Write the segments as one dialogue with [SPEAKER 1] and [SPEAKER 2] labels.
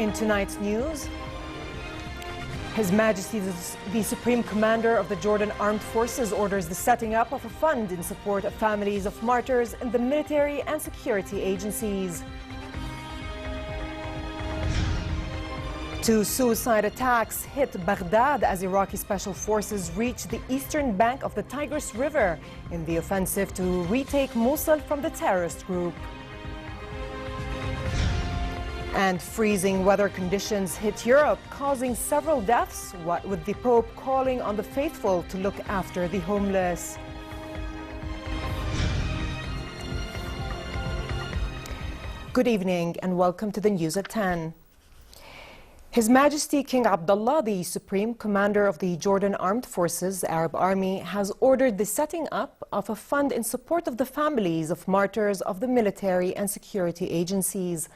[SPEAKER 1] In tonight's news, His Majesty the Supreme Commander of the Jordan Armed Forces orders the setting up of a fund in support of families of martyrs in the military and security agencies. 2 suicide attacks hit Baghdad as Iraqi special forces reached the eastern bank of the Tigris River in the offensive to retake Mosul from the terrorist group. And freezing weather conditions hit Europe, causing several deaths, with the Pope calling on the faithful to look after the homeless. Good evening and welcome to the news at 10. His Majesty King Abdullah, the Supreme Commander of the Jordan Armed Forces Arab Army, has ordered the setting up of a fund in support of the families of martyrs of the military and security agencies.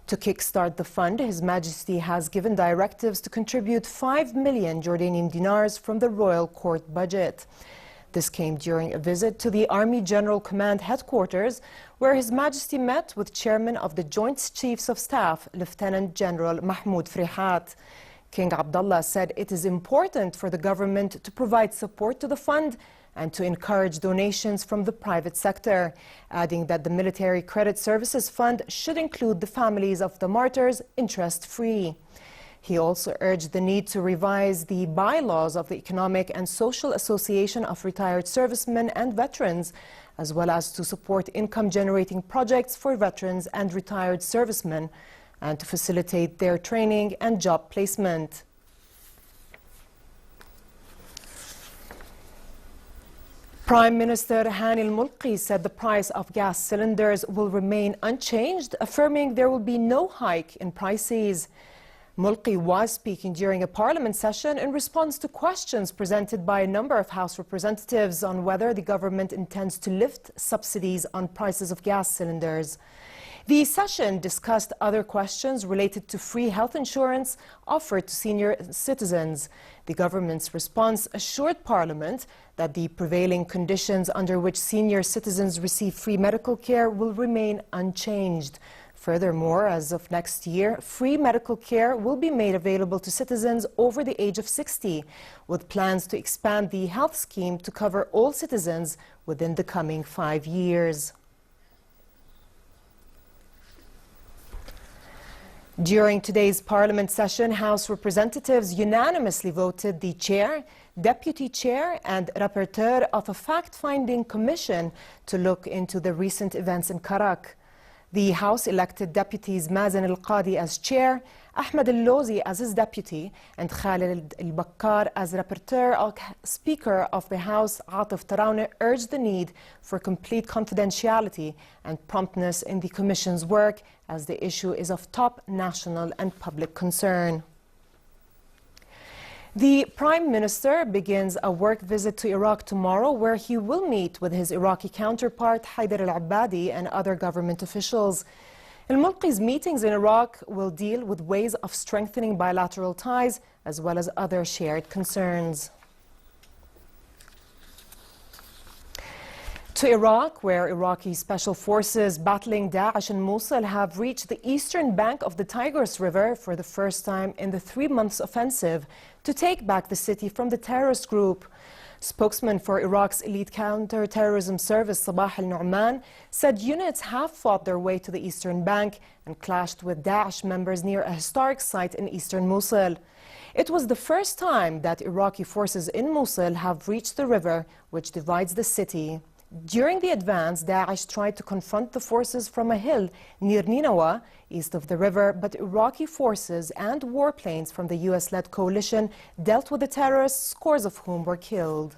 [SPEAKER 1] To kickstart the fund, His Majesty has given directives to contribute 5 million Jordanian dinars from the royal court budget. This came during a visit to the Army General Command headquarters, where His Majesty met with Chairman of the Joint Chiefs of Staff, Lieutenant General Mahmoud Frihat. King Abdullah said it is important for the government to provide support to the fund and to encourage donations from the private sector, adding that the Military Credit Services Fund should include the families of the martyrs interest-free. He also urged the need to revise the bylaws of the Economic and Social Association of Retired Servicemen and Veterans, as well as to support income-generating projects for veterans and retired servicemen, and to facilitate their training and job placement. Prime Minister Hani al-Mulki said the price of gas cylinders will remain unchanged, affirming there will be no hike in prices. Mulki was speaking during a parliament session in response to questions presented by a number of House representatives on whether the government intends to lift subsidies on prices of gas cylinders. The session discussed other questions related to free health insurance offered to senior citizens. The government's response assured Parliament that the prevailing conditions under which senior citizens receive free medical care will remain unchanged. Furthermore, as of next year, free medical care will be made available to citizens over the age of 60, with plans to expand the health scheme to cover all citizens within the coming 5 years. During today's Parliament session, House representatives unanimously voted the Chair, Deputy Chair and Rapporteur of a fact-finding commission to look into the recent events in KARAK. The House elected deputies Mazen Al-Qadi as Chair, Ahmed Al-Lawzi as his deputy, and Khalid Al-Bakkar as rapporteur. Speaker of the House, Atif Tarawne, urged the need for complete confidentiality and promptness in the Commission's work, as the issue is of top national and public concern. The Prime Minister begins a work visit to Iraq tomorrow, where he will meet with his Iraqi counterpart Haider al-Abadi and other government officials. Al-Mulqi's meetings in Iraq will deal with ways of strengthening bilateral ties, as well as other shared concerns. To Iraq, where Iraqi special forces battling Daesh in Mosul have reached the eastern bank of the Tigris River for the first time in the 3-month offensive to take back the city from the terrorist group. Spokesman for Iraq's elite counter-terrorism service, Sabah al-Nu'man, said units have fought their way to the eastern bank and clashed with Daesh members near a historic site in eastern Mosul. It was the first time that Iraqi forces in Mosul have reached the river, which divides the city. During the advance, Daesh tried to confront the forces from a hill near Ninawa, east of the river, but Iraqi forces and warplanes from the US-led coalition dealt with the terrorists, scores of whom were killed.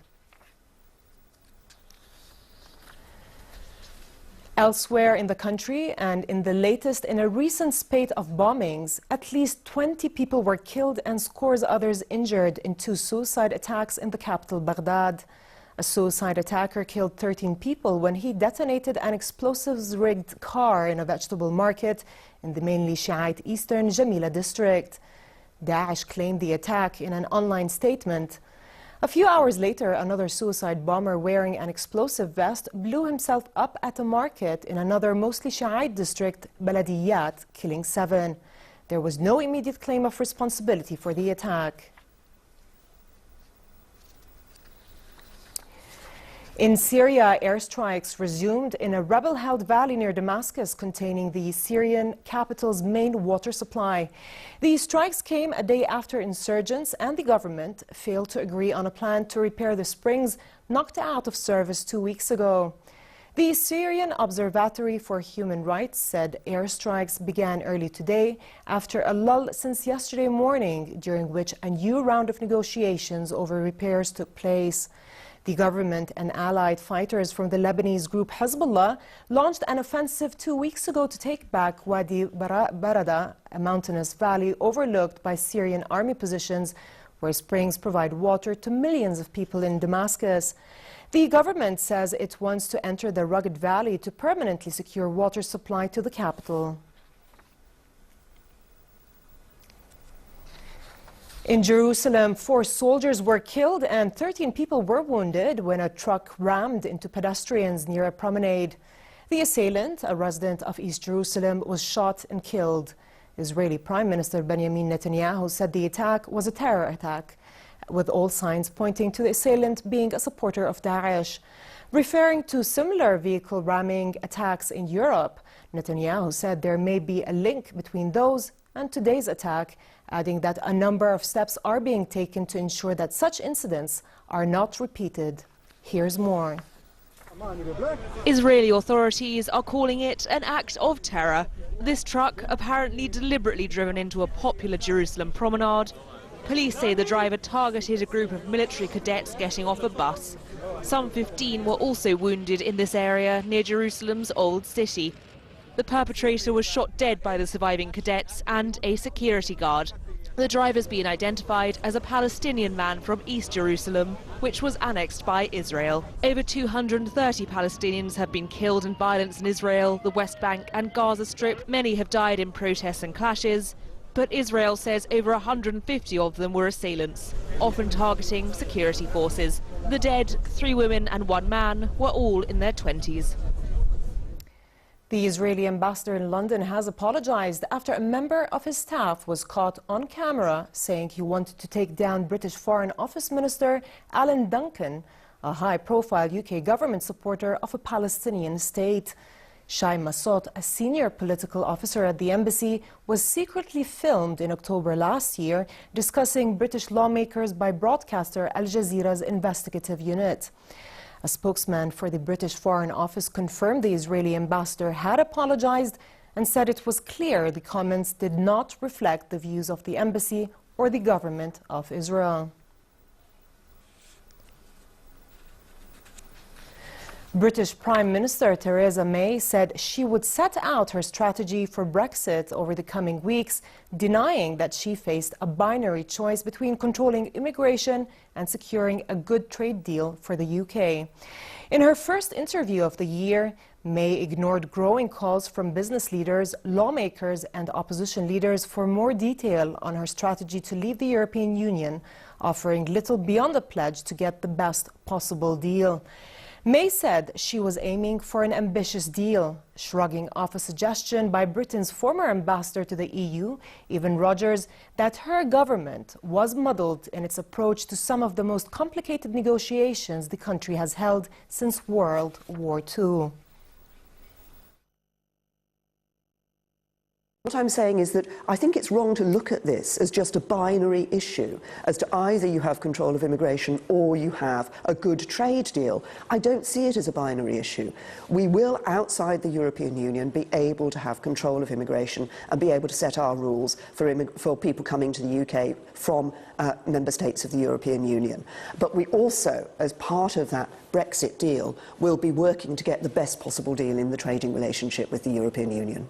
[SPEAKER 1] Elsewhere in the country, and in the latest in a recent spate of bombings, at least 20 people were killed and scores others injured in 2 suicide attacks in the capital, Baghdad. A suicide attacker killed 13 people when he detonated an explosives-rigged car in a vegetable market in the mainly Shiite eastern Jamila district. Daesh claimed the attack in an online statement. A few hours later, another suicide bomber wearing an explosive vest blew himself up at a market in another mostly Shiite district, Baladiyat, killing 7. there was no immediate claim of responsibility for the attack. In Syria, airstrikes resumed in a rebel-held valley near Damascus containing the Syrian capital's main water supply. These strikes came a day after insurgents and the government failed to agree on a plan to repair the springs knocked out of service 2 weeks ago. The Syrian Observatory for Human Rights said airstrikes began early today after a lull since yesterday morning, during which a new round of negotiations over repairs took place. The government and allied fighters from the Lebanese group Hezbollah launched an offensive 2 weeks ago to take back Wadi Barada, a mountainous valley overlooked by Syrian army positions where springs provide water to millions of people in Damascus. The government says it wants to enter the rugged valley to permanently secure water supply to the capital. In Jerusalem, 4 soldiers were killed and 13 people were wounded when a truck rammed into pedestrians near a promenade. The assailant, a resident of East Jerusalem, was shot and killed. Israeli Prime Minister Benjamin Netanyahu said the attack was a terror attack, with all signs pointing to the assailant being a supporter of Daesh. Referring to similar vehicle ramming attacks in Europe, Netanyahu said there may be a link between those and today's attack, adding that a number of steps are being taken to ensure that such incidents are not repeated. Here's more.
[SPEAKER 2] Israeli authorities are calling it an act of terror. This truck apparently deliberately driven into a popular Jerusalem promenade. Police say the driver targeted a group of military cadets getting off a bus. Some 15 were also wounded in this area near Jerusalem's Old City. The perpetrator was shot dead by the surviving cadets and a security guard. The driver's been identified as a Palestinian man from East Jerusalem, which was annexed by Israel. Over 230 Palestinians have been killed in violence in Israel, the West Bank and Gaza Strip. Many have died in protests and clashes, but Israel says over 150 of them were assailants, often targeting security forces. The dead, 3 women and 1 man, were all in their 20s.
[SPEAKER 1] The Israeli ambassador in London has apologized after a member of his staff was caught on camera saying he wanted to take down British Foreign Office Minister Alan Duncan, a high-profile UK government supporter of a Palestinian state. Shai Massot, a senior political officer at the embassy, was secretly filmed in October last year discussing British lawmakers by broadcaster Al Jazeera's investigative unit. A spokesman for the British Foreign Office confirmed the Israeli ambassador had apologized and said it was clear the comments did not reflect the views of the embassy or the government of Israel. British Prime Minister Theresa May said she would set out her strategy for Brexit over the coming weeks, denying that she faced a binary choice between controlling immigration and securing a good trade deal for the UK. In her first interview of the year, May ignored growing calls from business leaders, lawmakers and opposition leaders for more detail on her strategy to leave the European Union, offering little beyond a pledge to get the best possible deal. May said she was aiming for an ambitious deal, shrugging off a suggestion by Britain's former ambassador to the EU, Evan Rogers, that her government was muddled in its approach to some of the most complicated negotiations the country has held since World War II.
[SPEAKER 3] What I'm saying is that I think it's wrong to look at this as just a binary issue, as to either you have control of immigration or you have a good trade deal. I don't see it as a binary issue. We will, outside the European Union, be able to have control of immigration and be able to set our rules for people coming to the UK from member states of the European Union. But we also, as part of that Brexit deal, will be working to get the best possible deal in the trading relationship with the European Union.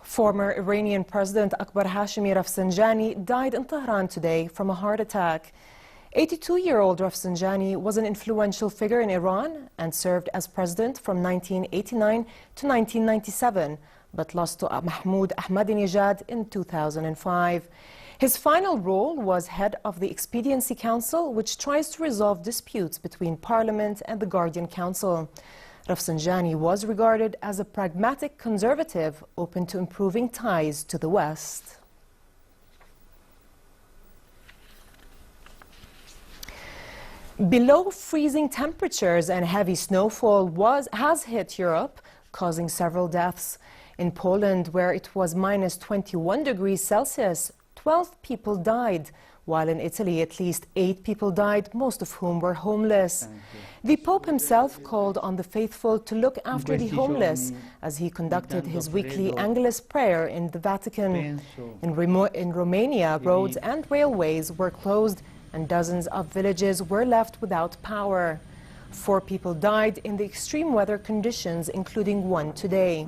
[SPEAKER 1] Former Iranian President Akbar Hashemi Rafsanjani died in Tehran today from a heart attack. 82-year-old Rafsanjani was an influential figure in Iran and served as president from 1989 to 1997, but lost to Mahmoud Ahmadinejad in 2005. His final role was head of the Expediency Council, which tries to resolve disputes between Parliament and the Guardian Council. Rafsanjani was regarded as a pragmatic conservative open to improving ties to the West. Below freezing temperatures and heavy snowfall has hit Europe, causing several deaths. In Poland, where it was minus 21 degrees Celsius, 12 people died, while in Italy at least 8 people died, most of whom were homeless. The Pope himself called on the faithful to look after the homeless as he conducted his weekly Angelus prayer in the Vatican. In Romania, roads and railways were closed and dozens of villages were left without power. 4 people died in the extreme weather conditions, including 1 today.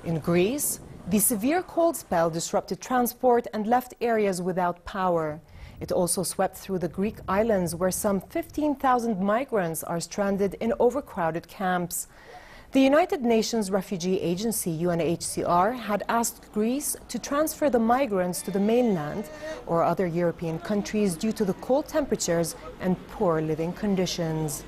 [SPEAKER 1] In Greece, the severe cold spell disrupted transport and left areas without power. It also swept through the Greek islands, where some 15,000 migrants are stranded in overcrowded camps. The United Nations Refugee Agency, UNHCR, had asked Greece to transfer the migrants to the mainland or other European countries due to the cold temperatures and poor living conditions.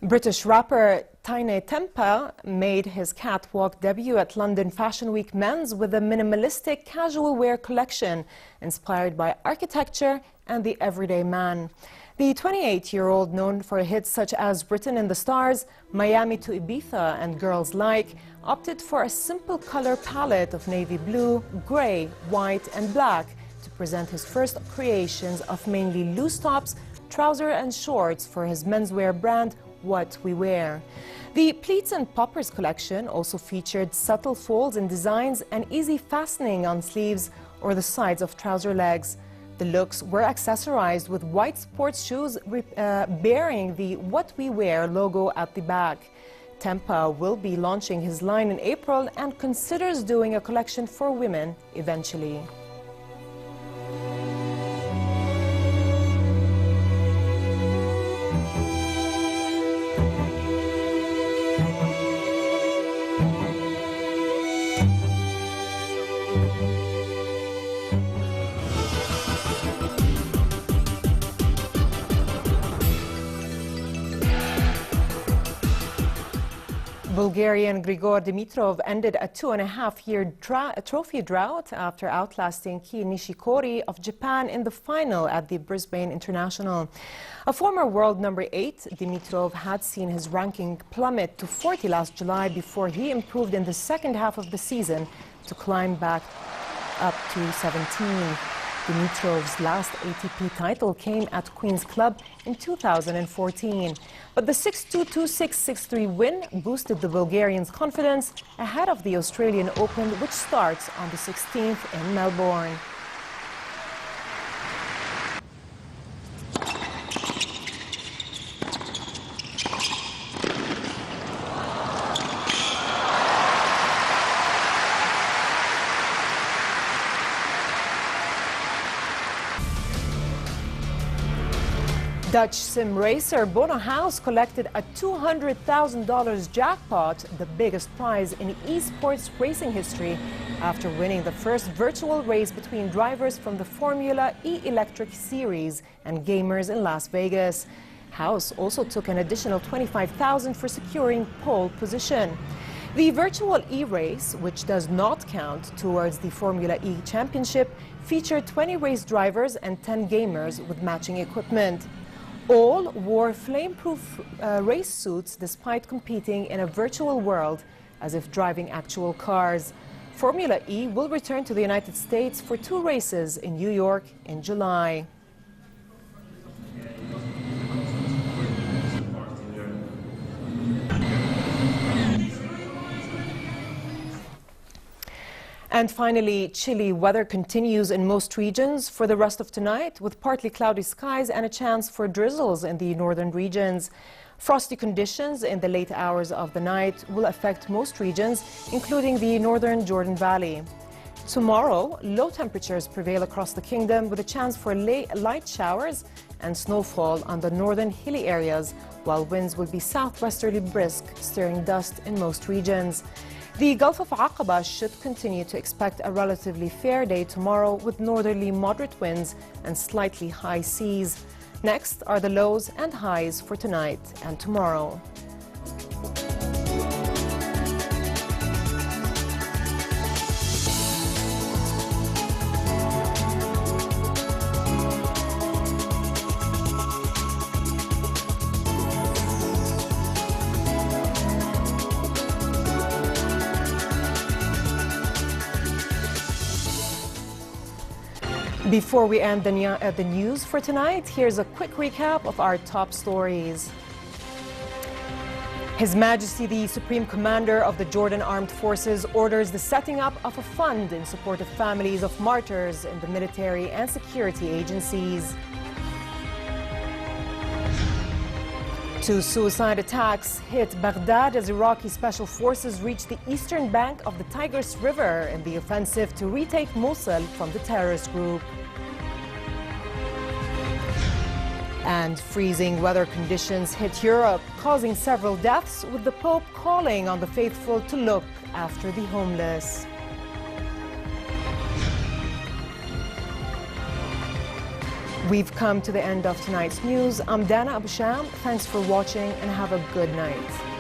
[SPEAKER 1] British rapper TEMPAH made his catwalk debut at London Fashion Week Men's with a minimalistic casual wear collection inspired by architecture and the everyday man. The 28-year-old, known for hits such as Britain in the Stars, Miami to Ibiza and Girls Like, opted for a simple color palette of navy blue, grey, white and black to present his first creations of mainly loose tops, trousers and shorts for his menswear brand What We Wear. The pleats and poppers collection also featured subtle folds in designs and easy fastening on sleeves or the sides of trouser legs. The looks were accessorized with white sports shoes bearing the What We Wear logo at the back. TEMPAH will be launching his line in April and considers doing a collection for women eventually. Bulgarian Grigor Dimitrov ended a 2.5-year trophy drought after outlasting Kei Nishikori of Japan in the final at the Brisbane International. A former world number 8, Dimitrov had seen his ranking plummet to 40 last July before he improved in the second half of the season to climb back up to 17. Dimitrov's last ATP title came at Queen's Club in 2014. But the 6-2, 2-6, 6-3 win boosted the Bulgarians' confidence ahead of the Australian Open, which starts on the 16th in Melbourne. Dutch sim racer Bono House collected a $200,000 jackpot, the biggest prize in esports racing history, after winning the first virtual race between drivers from the Formula E Electric Series and gamers in Las Vegas. House also took an additional $25,000 for securing pole position. The virtual E-race, which does not count towards the Formula E Championship, featured 20 race drivers and 10 gamers with matching equipment. All wore flame-proof race suits despite competing in a virtual world as if driving actual cars. Formula E will return to the United States for 2 races in New York in July. And finally, chilly weather continues in most regions for the rest of tonight, with partly cloudy skies and a chance for drizzles in the northern regions. Frosty conditions in the late hours of the night will affect most regions, including the northern Jordan Valley. Tomorrow, low temperatures prevail across the kingdom with a chance for light showers and snowfall on the northern hilly areas, while winds will be southwesterly brisk, stirring dust in most regions. The Gulf of Aqaba should continue to expect a relatively fair day tomorrow with northerly moderate winds and slightly high seas. Next are the lows and highs for tonight and tomorrow. Before we end the news for tonight, here's a quick recap of our top stories. His Majesty the Supreme Commander of the Jordan Armed Forces orders the setting up of a fund in support of families of martyrs in the military and security agencies. 2 suicide attacks hit Baghdad as Iraqi special forces reached the eastern bank of the Tigris River in the offensive to retake Mosul from the terrorist group. And freezing weather conditions hit Europe, causing several deaths, with the Pope calling on the faithful to look after the homeless. We've come to the end of tonight's news. I'm Dana Abusham. Thanks for watching and have a good night.